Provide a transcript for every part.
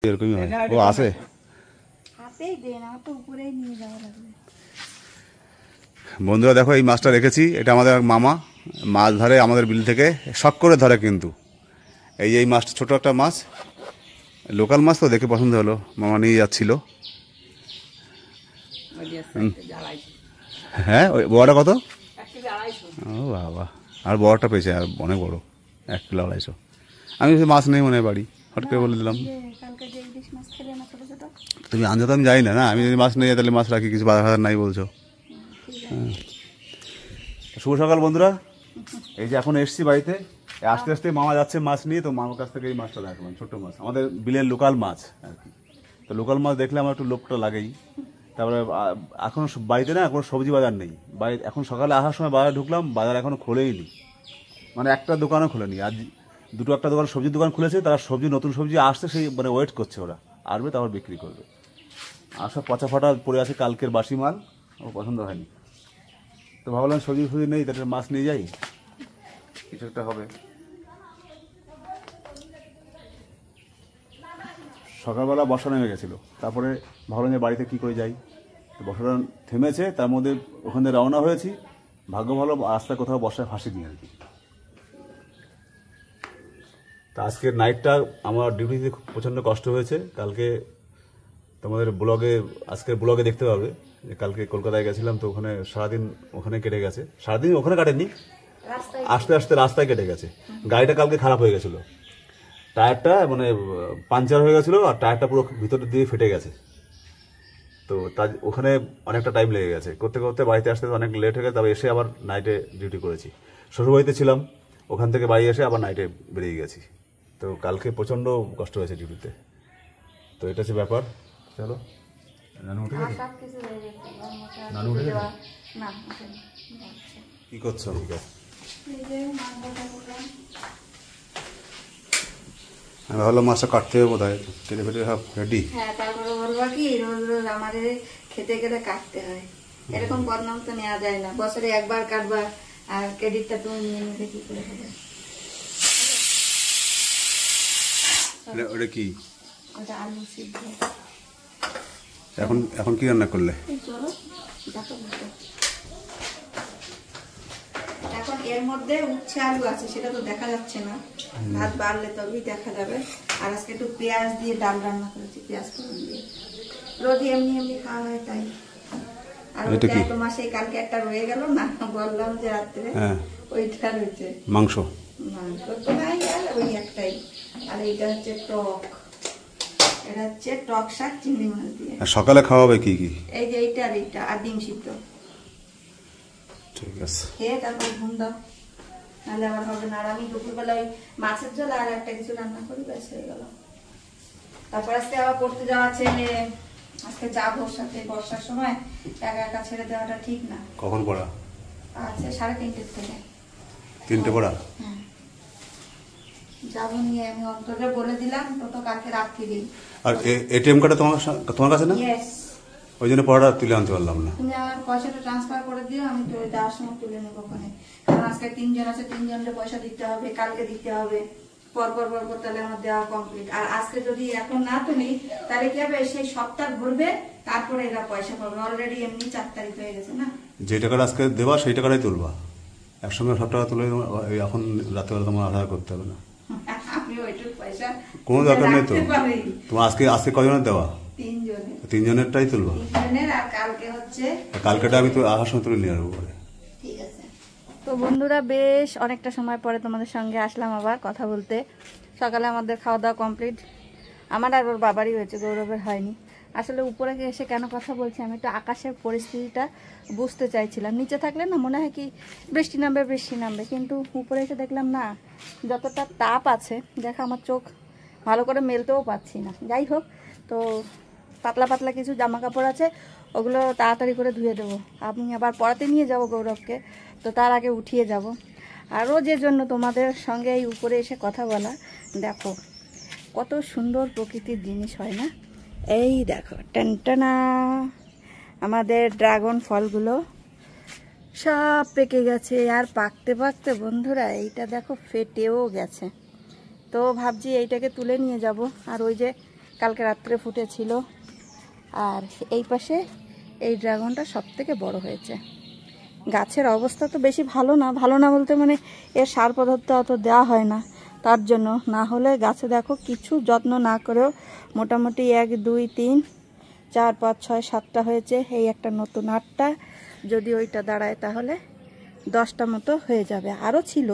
এরকমই হয়। ও আসে বন্ধুরা, দেখো এই মাছটা রেখেছি, এটা আমাদের মামা মাছ ধরে আমাদের বিল থেকে, শখ করে ধরে কিন্তু। এই মাছটা ছোট একটা মাছ, লোকাল মাছ তো দেখে পছন্দ হলো, মামা নিয়ে যাচ্ছিল। হ্যাঁ, ওই বড়টা কত? ও বাবা, আর বড়টা পেয়েছে, আর অনেক বড়, 1 কিলো 250। আমি মাছ নেই মনে হয় বাড়ি, হট করে বলে দিলাম। তুমি আনতে তো আমি যাই না, আমি যদি মাছ নিয়ে যাই তাহলে মাছ রাখি, কিছু বাজার নাই বলছো। হ্যাঁ, শুভ সকাল বন্ধুরা। এই যে এখন এসছি বাড়িতে, আস্তে আস্তে মামা যাচ্ছে মাছ নিয়ে, তো মামার কাছ থেকে এই মাছটা দেখলাম, ছোট্ট মাছ, আমাদের বিলের লোকাল মাছ আর কি। তো লোকাল মাছ দেখলে আমার একটু লোভটা লাগেই। তারপরে এখন বাড়িতে না কোনো সবজি বাজার নেই, এখন সকালে আসার সময় বাজারে ঢুকলাম, বাজার এখনো খোলেই নি, মানে একটা দোকানও খোলেনি। আজ একটা দোকান, সবজির দোকান খুলেছে, তারা সবজি, নতুন সবজি আসছে, সেই মানে ওয়েট করছে, ওরা আসবে তারপর বিক্রি করবে। আর সব পচা ফাটা পড়ে আছে, কালকের বাসি মাল, ও পছন্দ হয়নি। তো ভাবলাম সবজি ফবজি নেই, তাহলে মাছ নিয়ে যাই, কিছু একটা হবে। সকালবেলা বর্ষা নেমে গেছিলো, তারপরে ভাবলাম যে বাড়িতে কী করে যাই, তো বর্ষাটা থেমেছে, তার মধ্যে ওখান থেকে রওনা হয়েছি। ভাগ্য ভালো, রাস্তায় কোথাও বর্ষায় ফাঁসি দিই আর কি। তা আজকের নাইটটা আমার ডিউটিতে প্রচণ্ড কষ্ট হয়েছে। কালকে তোমাদের ব্লগে, আজকের ব্লগে দেখতে পাবে যে কালকে কলকাতায় গেছিলাম, তো ওখানে সারাদিন ওখানে কেটে গেছে। সারাদিন ওখানে কাটেনি, আস্তে আস্তে রাস্তায় কেটে গেছে। গাড়িটা কালকে খারাপ হয়ে গেছিলো, টায়ারটা মানে পাঞ্চার হয়ে গেছিলো, আর টায়ারটা পুরো ভিতর দিয়ে ফেটে গেছে। তো তার ওখানে অনেকটা টাইম লেগে গেছে, করতে করতে বাড়িতে আসতে অনেক লেট হয়ে গেছে। তারপর এসে আবার নাইটে ডিউটি করেছি, শ্বশুরবাড়িতে ছিলাম, ওখান থেকে বাড়ি এসে আবার নাইটে বেরিয়ে গেছি। তো কালকে প্রচণ্ড কষ্ট হয়েছে ডিউটিতে। তো এটা হচ্ছে ব্যাপার। চলো, নানু উঠে গেছে? নানু উঠে গেছে? কি করছো? ঠিক আছে, আমি ভাবলাম মাছটা কাটতে হবে বোধ হয়, কেটে ফেটে সব রেডি। হ্যাঁ, তারপরে বলবো কি রোজ রোজ আমাদের খেতে গেলে কাটতে হয়, এরকম বদনাম তো নেওয়া যায় না। বছরে একবার কাটবা, আর ক্রেডিটটা তুমি নিয়ে নিতে কি করে হবে? ওটা কি? ওটা আলু সিদ্ধ। এখন কি রান্না করলে? এখন এর মধ্যে উচ্ছে আলু আছে, সেটা তো দেখা যাচ্ছে না, ভাত বাড়লে তবেই দেখা যাবে। আর আজকে একটু পেঁয়াজ দিয়ে ডাল রান্না করেছি, পেঁয়াজ ফোড়ন দিয়ে। রোজ এমনি এমনি খাওয়া হয় তাই। আর ওইটা তোমার সেই কালকে একটা রয়ে গেল না, বললাম যে রাত্রে, ওইটা রয়েছে। মাংস তো নাই, আর ওই একটাই। আর এইটা হচ্ছে টক, এটা হচ্ছে টক শাক চিংড়ি মাছ দিয়ে। সকালে খাওয়া হবে কি কি? এই যে এইটা আর এইটা, আর ডিম সিদ্ধ। ঠিক আছে, খেয়ে তারপর ঘুম দাও, নাহলে আবার হবে না। আর আমি দুপুরবেলা ওই মাছের ঝোল আর একটা কিছু রান্না করি, ব্যাস হয়ে গেল। তারপর আজকে আবার পড়তে যাওয়া আছে, আজকে যাবো সাথে, বর্ষার সময় একা একা ছেড়ে দেওয়াটা ঠিক না। কখন পড়া আছে? 3:30 থেকে। 3টে পড়া? হ্যাঁ, যাবো নিয়ে, আমি অন্তরে বলে দিলাম, তো কালকে রাত্রি দিই। আর এটিএম কার্ডটা তোমার কাছে না? ইয়েস। ওই জন্য পড়াটা তুলে আনতে পারলাম না। তুমি আমার পয়সাটা ট্রান্সফার করে দিও, আমি তো যাওয়ার সময় তুলে নেবো ওখানে। কারণ আজকে 3 জন আছে, 3 জনের পয়সা দিতে হবে, কালকে দিতে হবে, পরপর তাহলে আমার দেওয়া কমপ্লিট। আর আজকে যদি এখন না তুলি তাহলে কি হবে, সেই সপ্তাহ ঘুরবে, তারপরে এরা পয়সা পাবে। অলরেডি এমনি 4 তারিখ হয়ে গেছে না। যে টাকাটা আজকে দেবা সেই টাকাটাই তুলবা, একসঙ্গে সব টাকা তুলে এখন রাত্রেবেলা তোমার আধার করতে হবে না। আমি ওইটুকু পয়সা কোনো দরকার নেই তো। তোমার আজকে কজনের দেওয়া? 3 জনের। 3 জনেরটাই তুলবা। 3 জনের। আর কালকে হচ্ছে, কালকেটা আমি তো আসার সময় তুলে নিয়ে আসবো পরে। ঠিক আছে। তো বন্ধুরা, বেশ অনেকটা সময় পরে তোমাদের সঙ্গে আসলাম আবার কথা বলতে। সকালে আমাদের খাওয়া দাওয়া কমপ্লিট, আমার আর ওর বাবারই হয়েছে, গৌরবের হয়নি। আসলে উপরে এসে কেন কথা বলছি, আমি একটু আকাশের পরিস্থিতিটা বুঝতে চাইছিলাম। নিচে থাকলে না মনে হয় কি বৃষ্টি নামবে, কিন্তু উপরে এসে দেখলাম না, যতটা তাপ আছে দেখো, আমার চোখ ভালো করে মেলতেও পাচ্ছি না। যাই হোক, তো পাতলা পাতলা কিছু জামা কাপড় আছে, ওগুলো তাড়াতাড়ি করে ধুয়ে দেবো। আমি আবার পড়াতে নিয়ে যাব গৌরবকে, তো তার আগে উঠিয়ে যাব। আরও যে জন্য তোমাদের সঙ্গে এই উপরে এসে কথা বলা, দেখো কত সুন্দর প্রকৃতির জিনিস হয় না। এই দেখো, টানটানা আমাদের ড্রাগন ফলগুলো সব পেকে গেছে। আর পাকতে পাকতে বন্ধুরা এইটা দেখো ফেটেও গেছে। তো ভাবছি এইটাকে তুলে নিয়ে যাব। আর ওই যে কালকে রাত্রে ফুটেছিল। আর এই পাশে এই ড্রাগনটা সব থেকে বড় হয়েছে। গাছের অবস্থা তো বেশি ভালো না বলতে মানে এর সার পদার্থ অত দেওয়া হয় না, তার জন্য। না হলে গাছে দেখো কিছু যত্ন না করেও মোটামুটি 1 2 3 4 5 6 7টা হয়েছে। এই একটা নতুন 8টা, যদি ওইটা দাঁড়ায় তাহলে 10টা মতো হয়ে যাবে। আরও ছিল,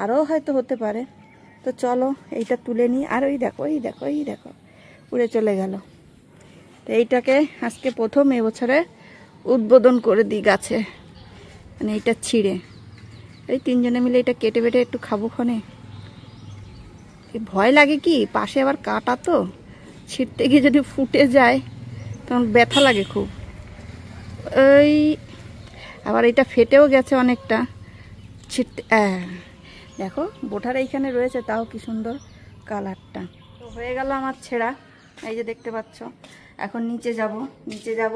আরও হয়তো হতে পারে। তো চলো এইটা তুলে নিই। আর ওই দেখো উড়ে চলে গেল। তো এইটাকে আজকে প্রথম এবছরে উদ্বোধন করে দিই গাছে, মানে এইটা ছিঁড়ে। এই 3 জনে মিলে এটা কেটে বেটে একটু খাবো ক্ষণে। ভয় লাগে কি, পাশে আবার কাটা তো, ছিঁড়তে গিয়ে যদি ফুটে যায় তখন ব্যথা লাগে খুব। ওই আবার এটা ফেটেও গেছে অনেকটা ছিঁড়তে। দেখো বোঠার এইখানে রয়েছে, তাও কি সুন্দর কালারটা। তো হয়ে গেল আমার ছেঁড়া, এই যে দেখতে পাচ্ছ। এখন নিচে যাব।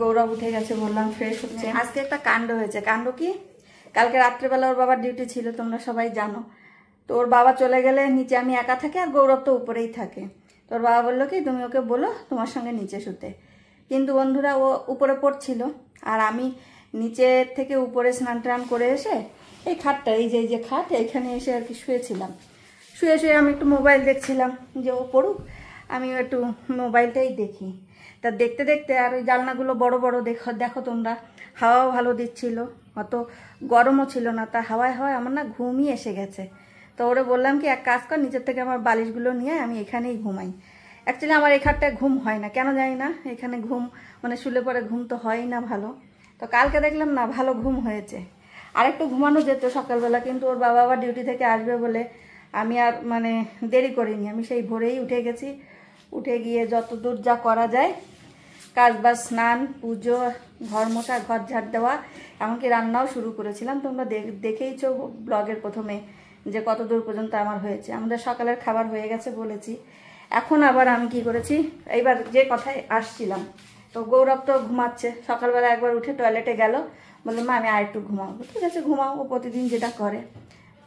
গৌরব উঠে গেছে, বললাম ফ্রেশ হচ্ছে। আজকে একটা কাণ্ড হয়েছে। কাণ্ড কি, কালকে রাত্রেবেলা ওর বাবার ডিউটি ছিল, তোমরা সবাই জানো। তো ওর বাবা চলে গেলে নিচে আমি একা থাকি, আর গৌরব তো উপরেই থাকে। তোর বাবা বললো কি, তুমি ওকে বলো তোমার সঙ্গে নিচে শুতে। কিন্তু বন্ধুরা, ও উপরে পড়ছিল, আর আমি নিচে থেকে উপরে স্নান টান করে এসে এই খাটটা, এই যে খাট, এইখানে এসে আর কি শুয়েছিলাম। শুয়ে আমি একটু মোবাইল দেখছিলাম, যে ও পড়ুক, আমিও একটু মোবাইলটাই দেখি। তা দেখতে দেখতে আর ওই জানলাগুলো বড় দেখো তোমরা, হাওয়াও ভালো দিচ্ছিল, অত গরমও ছিল না। তা হাওয়ায় আমার না ঘুমই এসে গেছে। তো ওরে বললাম কি, এক কাজ কর, নিচের থেকে আমার বালিশগুলো নিয়ে আমি এখানেই ঘুমাই। অ্যাকচুয়ালি আমার এই খাটটায় ঘুম হয় না, কেন জানি না। এখানে ঘুম মানে শুলে পরে ঘুম তো হয়ই না ভালো। তো কালকে দেখলাম না ভালো ঘুম হয়েছে। আরেকটু ঘুমানো যেত সকালবেলা, কিন্তু ওর বাবা আবার ডিউটি থেকে আসবে বলে আমি আর মানে দেরি করিনি। আমি সেই ভোরেই উঠে গেছি। উঠে গিয়ে যত দূর যা করা যায় কাজ বাজ, স্নান, পুজো, ঘর মোছা, ঘর ঝাড় দেওয়া, এমনকি রান্নাও শুরু করেছিলাম। তোমরা দেখেইছো ব্লগের প্রথমে যে কত দূর পর্যন্ত আমার হয়েছে। আমাদের সকালের খাবার হয়ে গেছে বলেছি। এখন আবার আমি কি করেছি, এইবার যে কথায় আসছিলাম, তো গৌরব তো ঘুমাচ্ছে। সকালবেলা একবার উঠে টয়লেটে গেল, বললো মা আমি আর একটু ঘুমাবো। ঠিক আছে ঘুমাও, ও প্রতিদিন যেটা করে।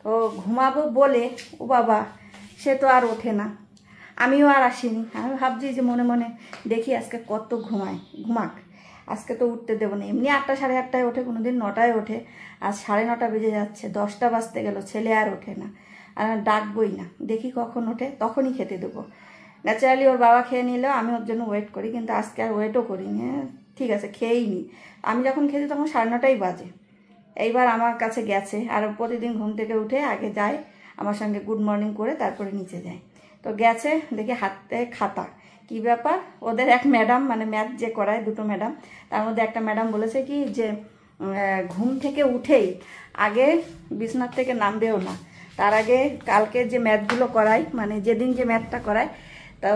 তো ঘুমাবো বলে ও বাবা, সে তো আর ওঠে না। আমিও আর আসিনি। আমি ভাবছি যে মনে মনে দেখি আজকে কত ঘুমাক, আজকে তো উঠতে দেবো না। এমনি 8টা 8:30টায় ওঠে, কোনোদিন 9টায় ওঠে। আজ 9:30 বেজে যাচ্ছে, 10টা বাজতে গেল, ছেলে আর ওঠে না। আর ডাকবই না, দেখি কখন ওঠে, তখনই খেতে দেবো। ন্যাচারালি ওর বাবা খেয়ে নিলেও আমি ওর জন্য ওয়েট করি, কিন্তু আজকে আর ওয়েটও করিনি। ঠিক আছে খেয়েই নি। আমি যখন খেতে তখন 9:30টাই বাজে। এইবার আমার কাছে গেছে, আর প্রতিদিন ঘুম থেকে উঠে আগে যায় আমার সঙ্গে গুড মর্নিং করে, তারপরে নিচে যায়। তো গেছে, দেখি হাতে খাতা। কি ব্যাপার, ওদের এক ম্যাডাম, মানে ম্যাথ যে করায়, 2টো ম্যাডাম, তার মধ্যে একটা ম্যাডাম বলেছে কি যে ঘুম থেকে উঠেই আগে বিছনার থেকে নামবেও না, তার আগে কালকে যে ম্যাথগুলো করায়, মানে যেদিন যে ম্যাথটা করায়, তো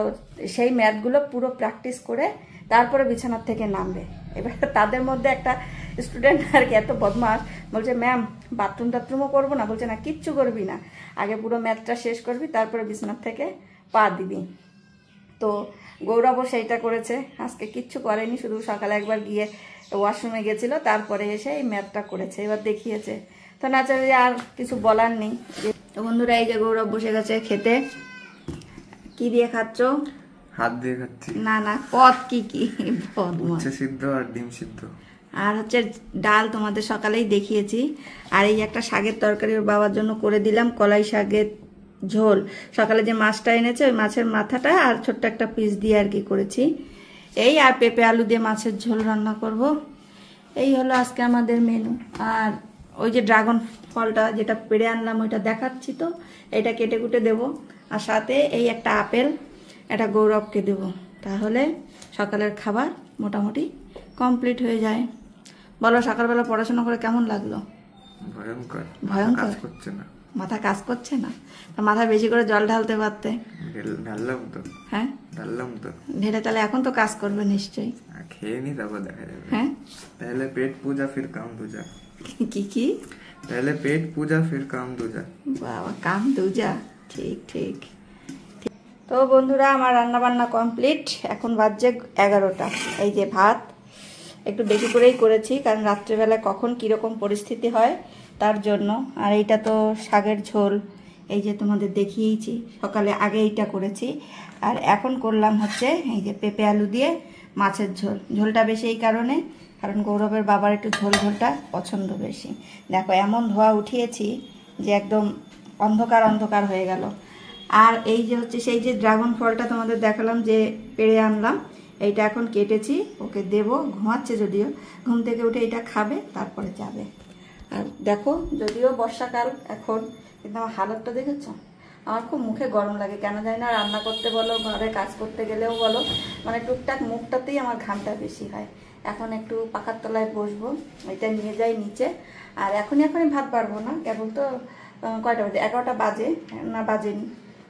সেই ম্যাথগুলো পুরো প্র্যাকটিস করে তারপরে বিছানার থেকে নামবে। এবার তাদের মধ্যে একটা স্টুডেন্ট আর কি এত বদমাস, বলছে ম্যাম বাথরুমও করবো না। বলছে না, কিচ্ছু করবি না, আগে পুরো ম্যাথটা শেষ করবি, তারপরে বিছানার থেকে পা দিবি। তো গৌরবও সেইটা করেছে। আজকে কিচ্ছু করেনি, শুধু সকালে একবার গিয়ে ওয়াশরুমে গেছিলো, তারপরে এসে এই ম্যাথটা করেছে, এবার দেখিয়েছে। তো ন্যাচারালি আর কিছু বলার নেই। তো বন্ধুরা, এই যে গৌরব বসে গেছে খেতে। কি দিয়ে খাচ্ছ? হাত দিয়ে খাচ্ছি। না পদ কি উচ্ছে সিদ্ধ আর ডিম সিদ্ধ, আর হচ্ছে ডাল, তোমাদের সকালেই দেখিয়েছি। আর এই একটা শাকের তরকারি ওর বাবার জন্য করে দিলাম, কলাই শাকের ঝোল। সকালে যে মাছটা এনেছে, ওই মাছের মাথাটা আর ছোট্ট একটা পিস দিয়ে আর কি করেছি। এই আর পেঁপে আলু দিয়ে মাছের ঝোল রান্না করব। এই হলো আজকে আমাদের মেনু। আর ওই যে ড্রাগন ফলটা যেটা পেড়ে আনলাম, ওইটা দেখাচ্ছি। তো এটা কেটে কুটে দেবো, আর সাথে এই একটা আপেল, এটা গৌরবকে দেব। তাহলে সকালের খাবার মোটামুটি কমপ্লিট হয়ে যায়। বলো, সকালবেলা পড়াশোনা করে কেমন লাগলো? ভয়ঙ্কর। ভয়ঙ্কর কাজ করছে না, মাথা কাজ করছে না। মাথায় বেশি করে জল ঢালতে পারতে। ঢাললাম তো। হ্যাঁ ঢাললাম তো ঢেলে, তাহলে এখন তো কাজ করবে নিশ্চয়ই। খেয়ে নি, তারপর দেখা যাবে। হ্যাঁ, पहले पेट पूजा फिर काम दूजा। কি पहले पेट पूजा फिर काम दूजा। বাবা, কাম দুজা। ঠিক। তো বন্ধুরা, আমার রান্না বান্না কমপ্লিট। এখন বাজছে 11টা। এই যে ভাত একটু বেশি করেই করেছি, কারণ রাত্রেবেলা কখন কীরকম পরিস্থিতি হয় তার জন্য। আর এইটা তো শাকের ঝোল, এই যে তোমাদের দেখিয়েছি সকালে আগে এইটা করেছি, আর এখন করলাম হচ্ছে এই যে পেঁপে আলু দিয়ে মাছের ঝোল। ঝোলটা বেশি এই কারণে, কারণ গৌরবের বাবার একটু ঝোল ঝোলটা পছন্দ বেশি। দেখো এমন ধোয়া উঠিয়েছি যে একদম অন্ধকার অন্ধকার হয়ে গেল। আর এই যে হচ্ছে সেই যে ড্রাগন ফলটা তোমাদের দেখালাম যে পেড়ে আনলাম, এইটা এখন কেটেছি, ওকে দেব, ঘুমাচ্ছে যদিও, ঘুম থেকে উঠে এটা খাবে তারপরে যাবে। আর দেখো যদিও বর্ষাকাল এখন, কিন্তু আমার হালতটা দেখেছ, আমার খুব মুখে গরম লাগে কেন জানি না, রান্না করতে বলো, ঘরে কাজ করতে গেলেও বলো, মানে টুকটাক মুখটাতেই আমার ঘামটা বেশি হয়। এখন একটু পাখার তলায় বসবো, এটা নিয়ে যাই নিচে। আর এখনই ভাত পারবো না, কেবল তো কয়টা বাজে, 11টা বাজে না, বাজেনি,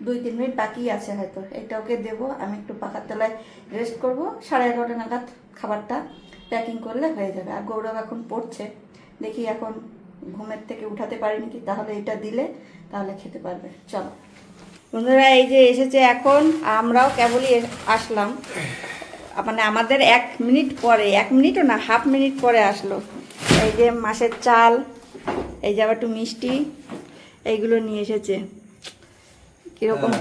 2-3 মিনিট বাকি আছে হয়তো। এটা ওকে দেবো, আমি একটু পাখার তলায় রেস্ট করবো, 11:30 নাগাদ খাবারটা প্যাকিং করলে হয়ে যাবে। আর গৌরব এখন পড়ছে, দেখি এখন ঘুমের থেকে উঠাতে পারি নাকি, তাহলে এটা দিলে তাহলে খেতে পারবে। চলো বন্ধুরা, এই যে এসেছে এখন, আমরাও কেবলই আসলাম, মানে আমাদের 1 মিনিট পরে, 1 মিনিটও না, হাফ মিনিট পরে আসলো। এই যে মাছের চাল, এই যে আবার একটু মিষ্টি, এইগুলো নিয়ে এসেছে। কিরকম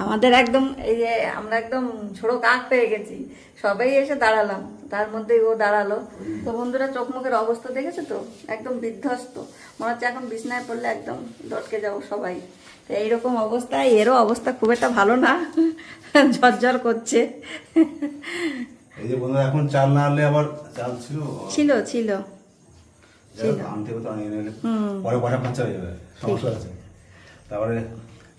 আমাদের একদম, এই যে আমরা একদম ছোড়ো কাক পেয়ে গেছি, সবাই এসে দাঁড়ালাম, তার মধ্যে ও দাঁড়ালো। তো বন্ধুরা চোখ মুখের অবস্থা দেখেছো তো, একদম বিধ্বস্ত, মনে হচ্ছে এখন বিছনায় পড়লে একদম লটকে যাবো সবাই। তো এইরকম অবস্থা, এরও অবস্থা খুব একটা ভালো না, ঝরঝর করছে। এই যে বন্ধুরা এখন চাল না আনলে আবার চাল ছিল ছিল ছিল আনতে হতো, পরে পয়সা খরচা হয়ে যাবে, সমস্যা আছে। তারপরে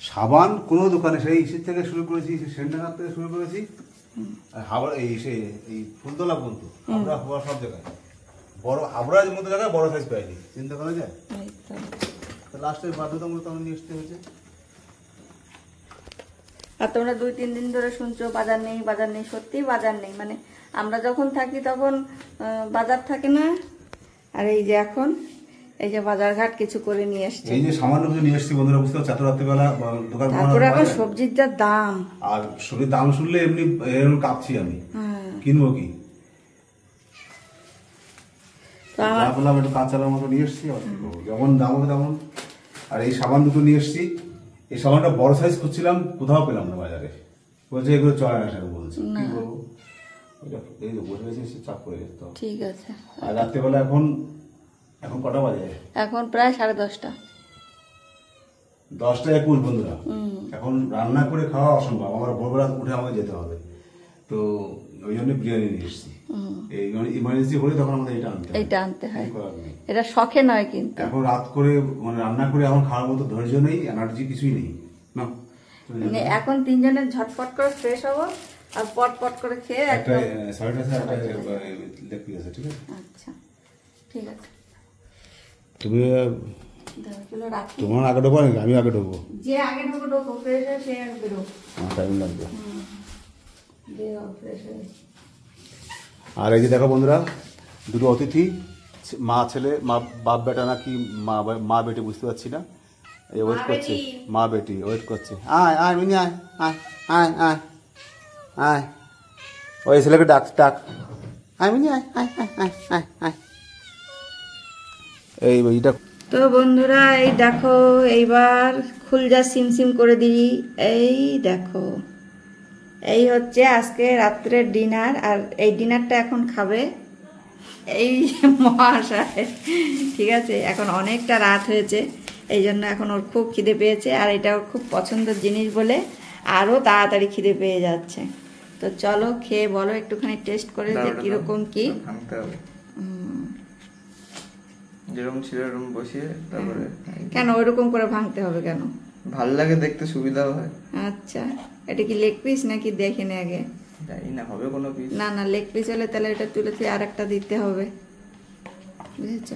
সাবান কোনো দোকানে, সেই ইসের থেকে শুরু করেছি, সেন্টার থেকে শুরু করেছি, আর হাবড়া এই ফুলতলা পর্যন্ত, হাবড়া হওয়া সব জায়গায় বড়, হাবড়ার মতো জায়গায় বড় সাইজ পাইনি, চিন্তা করা যায়। লাস্টে বাধ্যতামূলক তখন নিয়ে আসতে হয়েছে। আর তোমরা 2-3 দিন ধরে শুনছো বাজার নেই বাজার নেই, সত্যিই বাজার নেই, মানে আমরা যখন থাকি তখন বাজার থাকে না। আর এই যে এখন এই যে বাজার ঘাট কিছু করে নিয়ে এসছে, এই যে সামান্য কিছু নিয়ে এসছি বন্ধুরা, বুঝতে পারছো, এত রাত্রিবেলা দোকান, তারপরে এখন সবজির যা দাম, আর সবজির দাম শুনলে এমনি এরকম কাঁপছি আমি, কিনবো কি, বললাম একটু কাঁচালার মতো নিয়ে এসছি, যেমন দাম হবে তেমন। আর এই সাবান দুটো নিয়ে এসছি, এই সাবানটা বড় সাইজ খুঁজছিলাম, কোথাও পেলাম না বাজারে, বলছে এগুলো চলে না, সেটা বলছে, কি বলবো, এই যে বসে গেছি, চাপ করে গেছে। ঠিক আছে। আর রাত্রেবেলা এখন কটা বাজে, এখন প্রায় 10:30। 10:21 বন্ধুরা, এখন রান্না করে খাওয়া অসম্ভব, আমার ভোরবেলা উঠে আমাকে যেতে হবে, তো ওই জন্য বিরিয়ানি নিয়ে এসেছি। এই ইমার্জেন্সি হলে তখন আমাদের এটা আনতে হয়, এটা শখে নয় কিন্তু। এখন রাত করে মানে রান্না করে এখন খাওয়ার মতো ধৈর্য নেই, এনার্জি কিছুই নেই না, মানে এখন 3 জনের ঝটপট করে ফ্রেশ হবো আর পট করে খেয়ে একটা সাইড আছে, একটা লেগ পিস আছে, ঠিক আছে। আচ্ছা ঠিক আছে, তুমি রাখি, তোমার আগে ঢোকো নাকি আমি আগে ঢোকবো? যে আগে ঢোকো ফ্রেশ হয়ে সে আগে বেরো, আমার টাইম লাগবে। ফ্রেশ হয়ে। আর এই যে দেখো বন্ধুরা, দুটো অতিথি, মা ছেলে, মা বাপ বেটা নাকি মা বেটি বুঝতে পারছি না, এই ওয়েট করছে, মা বেটি ওয়েট করছে, আয় আয় মিনি আয় আয় আয় আয় আয়, ওই ছেলেকে ডাক ডাক, আয় মিনি আয় আয় আয় আয় আয় আয়, এইটা। তো বন্ধুরা এই দেখো, এইবার খুলজা সিম করে দিই, এই দেখো, এই হচ্ছে আজকে রাত্রের ডিনার। আর এই ডিনারটা এখন খাবে এই মহাশয়, ঠিক আছে, এখন অনেকটা রাত হয়েছে, এই জন্য এখন ওর খুব খিদে পেয়েছে, আর এটা ওর খুব পছন্দের জিনিস বলে আরও তাড়াতাড়ি খিদে পেয়ে যাচ্ছে। তো চলো খেয়ে বলো একটুখানি টেস্ট করে যে কিরকম কি। যেরকম ছিল এরকম বসিয়ে, তারপরে কেন ওইরকম করে ভাঙতে হবে কেন? ভাল লাগে দেখতে, সুবিধাও হয়। আচ্ছা, এটা কি লেগ পিস নাকি দেখে নে আগে? জানি না হবে কোনো পিস, না না, লেগ পিস হলে তাহলে এটা তুলে তুলে আর একটা দিতে হবে, বুঝেছ?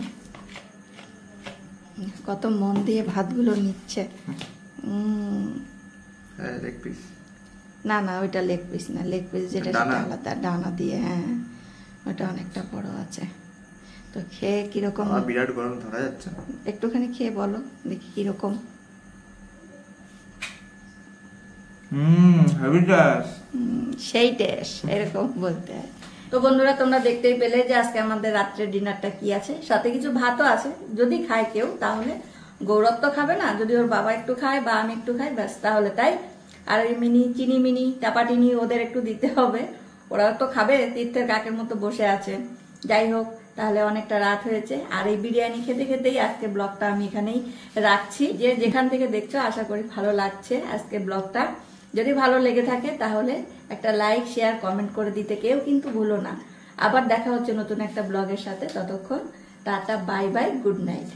কত মন দিয়ে ভাতগুলো নিচ্ছে। লেগ পিস না না, ওইটা লেগ পিস না, লেগ পিস যেটা সেটা আলাদা, ডানা দিয়ে, হ্যাঁ ওটা অনেকটা বড় আছে। তো খেয়ে কিরকম? বিরাট গরম, ধরা যাচ্ছে। একটুখানি খেয়ে বলো দেখি কিরকম। সেই টেস্ট এরকম বলতে হয়। তো বন্ধুরা তোমরা দেখতেই পেলে যে আজকে আমাদের রাত্রের ডিনারটা কি আছে, সাথে কিছু ভাতও আছে, যদি খায় কেউ তাহলে গৌরব তো খাবে না, যদি ওর বাবা একটু খায় বা আমি একটু খাই ব্যাস তাহলে তাই। আর এই চিনি মিনি চাপাটিনি ওদের একটু দিতে হবে, ওরা তো খাবে, তীর্থের কাকের মতো বসে আছে। যাই হোক, তাহলে অনেকটা রাত হয়েছে, আর এই বিরিয়ানি খেতে খেতেই আজকে ব্লগটা আমি এখানেই রাখছি। যে যেখান থেকে দেখছো আশা করি ভালো লাগছে আজকে ব্লগটা। যদি ভালো লেগে থাকে তাহলে একটা লাইক শেয়ার কমেন্ট করে দিতে কেউ কিন্তু ভুলো না। আবার দেখা হচ্ছে নতুন একটা ব্লগের সাথে, ততক্ষণ tata bye bye, good night.